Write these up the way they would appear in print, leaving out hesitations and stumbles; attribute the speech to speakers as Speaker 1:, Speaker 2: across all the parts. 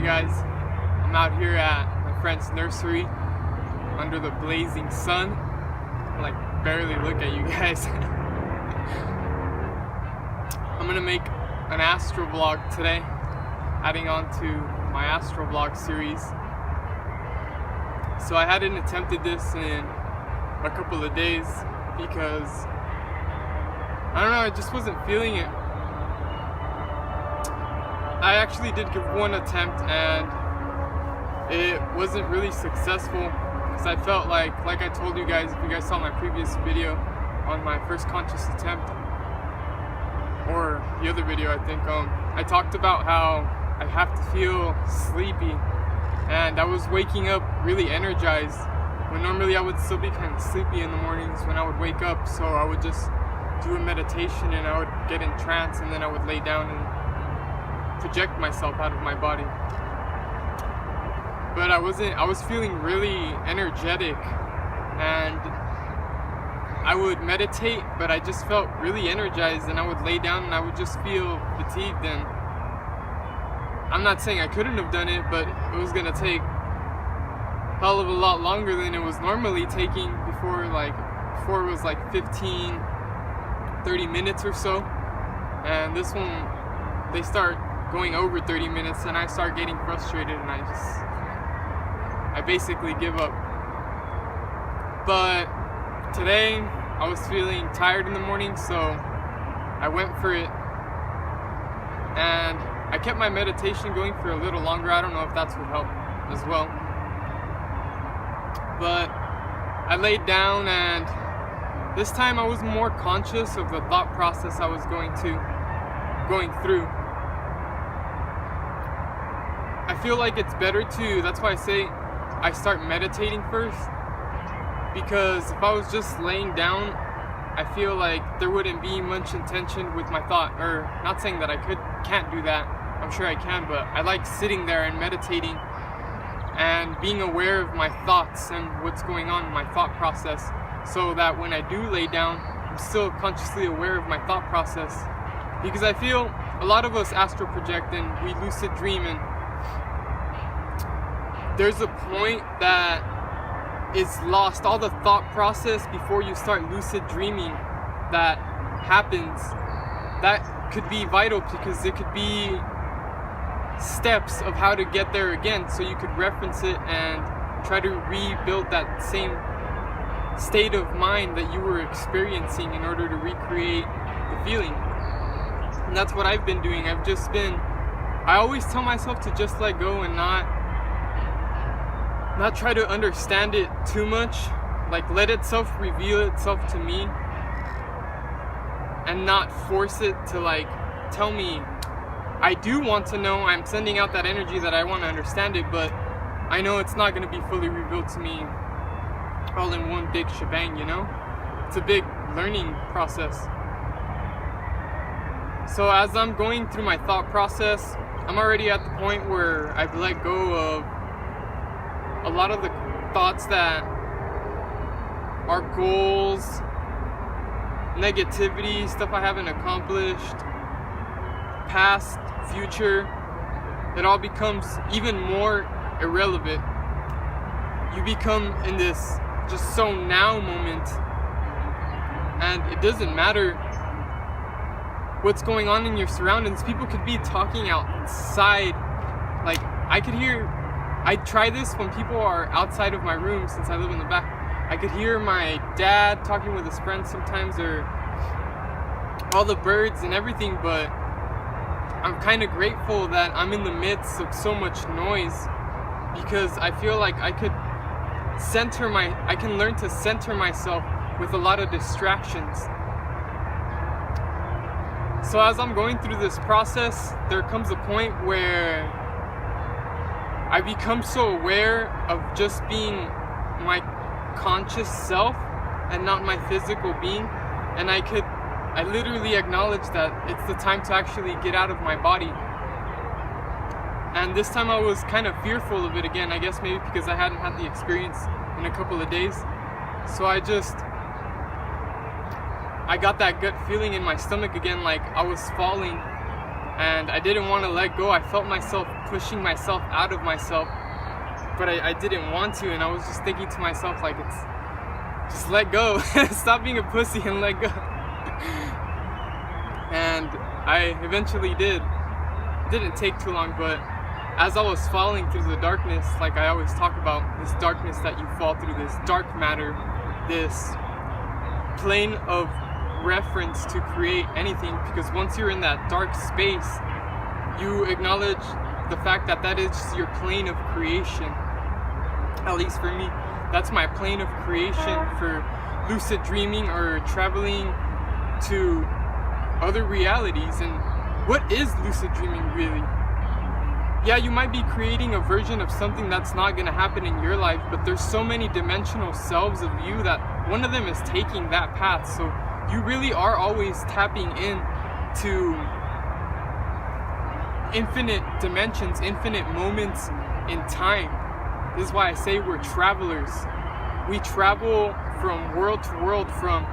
Speaker 1: guys. I'm out here at my friend's nursery under the blazing sun. I like barely look at you guys. I'm gonna make an Astral vlog today, adding on to my Astral vlog series. So I hadn't attempted this in a couple of days because I don't know, I just wasn't feeling it. I actually did give one attempt and it wasn't really successful because I felt like I told you guys, if you guys saw my previous video on my first conscious attempt, or the other video I think, I talked about how I have to feel sleepy, and I was waking up really energized when normally I would still be kind of sleepy in the mornings when I would wake up. So I would just do a meditation and I would get in trance, and then I would lay down and project myself out of my body. But I was feeling really energetic, and I would meditate, but I just felt really energized, and I would lay down and I would just feel fatigued. And I'm not saying I couldn't have done it, but it was gonna take a hell of a lot longer than it was normally taking before. Before it was like 15-30 minutes or so, and this one they start going over 30 minutes and I start getting frustrated and I basically give up. But today I was feeling tired in the morning, so I went for it, and I kept my meditation going for a little longer. I don't know if that's would help as well, but I laid down, and this time I was more conscious of the thought process I was going through. I feel like it's better to, that's why I say I start meditating first, because if I was just laying down, I feel like there wouldn't be much intention with my thought. Or not saying that I can't do that, I'm sure I can, but I like sitting there and meditating and being aware of my thoughts and what's going on in my thought process, so that when I do lay down, I'm still consciously aware of my thought process. Because I feel a lot of us astral project and we lucid dream, and there's a point that is lost. All the thought process before you start lucid dreaming that happens, that could be vital, because it could be steps of how to get there again, so you could reference it and try to rebuild that same state of mind that you were experiencing in order to recreate the feeling. And that's what I've been doing. I always tell myself to just let go and not try to understand it too much, like let itself reveal itself to me, and not force it to tell me. I do want to know, I'm sending out that energy that I want to understand it, but I know it's not going to be fully revealed to me all in one big shebang, you know? It's a big learning process. So as I'm going through my thought process, I'm already at the point where I've let go of a lot of the thoughts that are goals, negativity, stuff I haven't accomplished, past, future. It all becomes even more irrelevant. You become in this just so now moment, and it doesn't matter what's going on in your surroundings. People could be talking outside. I try this when people are outside of my room, since I live in the back. I could hear my dad talking with his friends sometimes, or all the birds and everything, but I'm kind of grateful that I'm in the midst of so much noise, because I feel like I can learn to center myself with a lot of distractions. So as I'm going through this process, there comes a point where I become so aware of just being my conscious self and not my physical being, and I literally acknowledge that it's the time to actually get out of my body. And this time I was kind of fearful of it again, I guess maybe because I hadn't had the experience in a couple of days. So I got that gut feeling in my stomach again, like I was falling, and I didn't want to let go. I felt myself pushing myself out of myself, but I didn't want to, and I was just thinking to myself, like, it's just let go. Stop being a pussy and let go. And I eventually did. It didn't take too long, but as I was falling through the darkness, like I always talk about, this darkness that you fall through, this dark matter, this plane of reference to create anything, because once you're in that dark space, you acknowledge the fact that that is your plane of creation. At least for me, that's my plane of creation for lucid dreaming or traveling to other realities. And what is lucid dreaming really? Yeah, you might be creating a version of something that's not going to happen in your life, but there's so many dimensional selves of you that one of them is taking that path. So you really are always tapping in to infinite dimensions, infinite moments in time. This is why I say we're travelers. We travel from world to world, from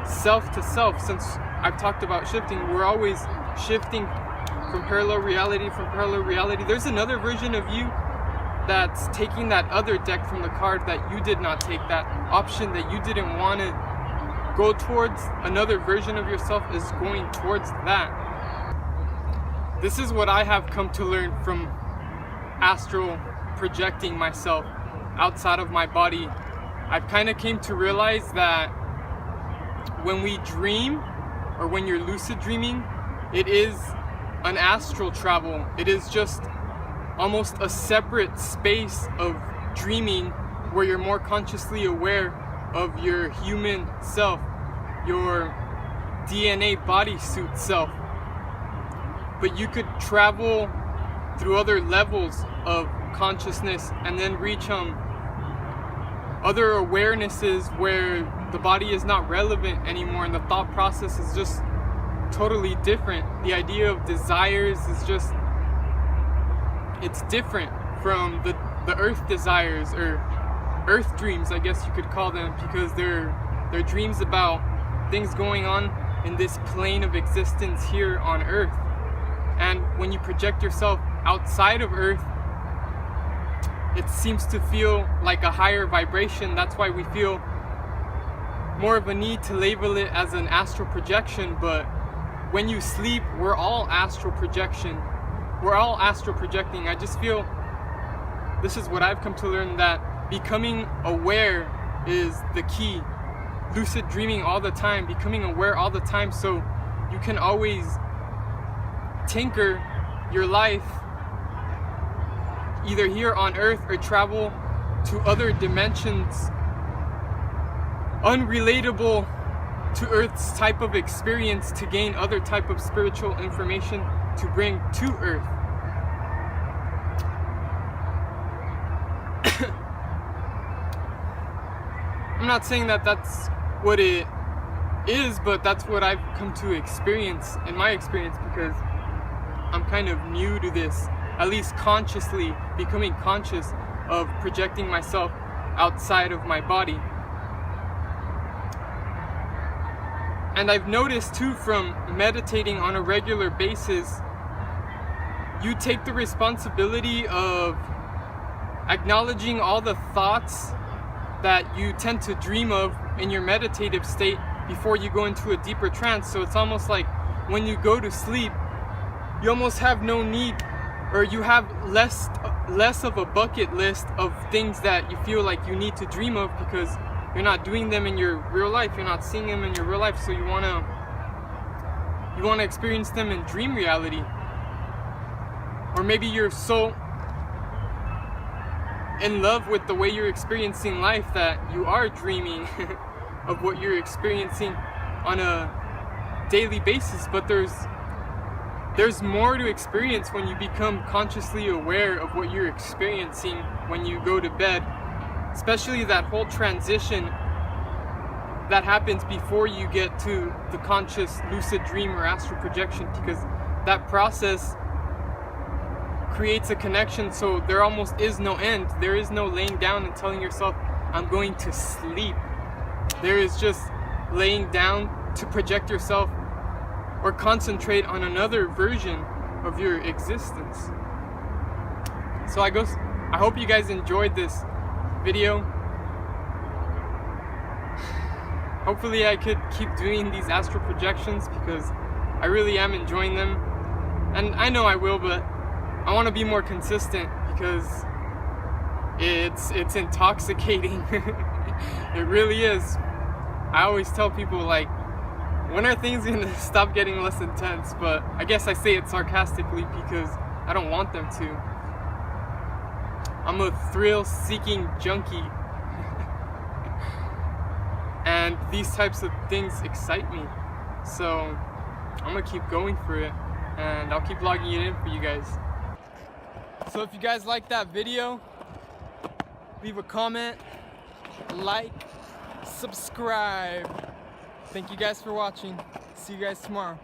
Speaker 1: self to self. Since I've talked about shifting, we're always shifting from parallel reality, There's another version of you that's taking that other deck from the card that you did not take, that option that you didn't want to go towards. Another version of yourself is going towards that. This is what I have come to learn from astral projecting myself outside of my body. I've kind of came to realize that when we dream, or when you're lucid dreaming, it is an astral travel. It is just almost a separate space of dreaming where you're more consciously aware of your human self, your DNA bodysuit self. But you could travel through other levels of consciousness and then reach other awarenesses where the body is not relevant anymore and the thought process is just totally different. The idea of desires is just, it's different from the earth desires, or earth dreams, I guess you could call them, because they're dreams about things going on in this plane of existence here on earth. And when you project yourself outside of earth, it seems to feel like a higher vibration. That's why we feel more of a need to label it as an astral projection. But when you sleep, we're all astral projection. We're all astral projecting. I just feel, this is what I've come to learn, that becoming aware is the key. Lucid dreaming all the time, becoming aware all the time, so you can always tinker your life either here on earth or travel to other dimensions unrelatable to earth's type of experience to gain other type of spiritual information to bring to earth. I'm not saying that that's what it is, but that's what I've come to experience in my experience, because I'm kind of new to this, at least consciously becoming conscious of projecting myself outside of my body. And I've noticed too, from meditating on a regular basis, you take the responsibility of acknowledging all the thoughts that you tend to dream of in your meditative state before you go into a deeper trance. So it's almost like when you go to sleep, you almost have no need, or you have less of a bucket list of things that you feel like you need to dream of, because you're not doing them in your real life, you're not seeing them in your real life, so you want to experience them in dream reality. Or maybe you're so in love with the way you're experiencing life that you are dreaming of what you're experiencing on a daily basis. But there's more to experience when you become consciously aware of what you're experiencing when you go to bed, especially that whole transition that happens before you get to the conscious lucid dream or astral projection, because that process creates a connection, so there almost is no end. There is no laying down and telling yourself, I'm going to sleep. There is just laying down to project yourself or concentrate on another version of your existence. So I hope you guys enjoyed this video. Hopefully I could keep doing these astral projections because I really am enjoying them. And I know I will, but I want to be more consistent because it's intoxicating. It really is. I always tell people, like, when are things gonna stop getting less intense? But I guess I say it sarcastically because I don't want them to. I'm a thrill-seeking junkie. And these types of things excite me. So I'm gonna keep going for it, and I'll keep logging it in for you guys. So if you guys like that video, leave a comment, like, subscribe. Thank you guys for watching. See you guys tomorrow.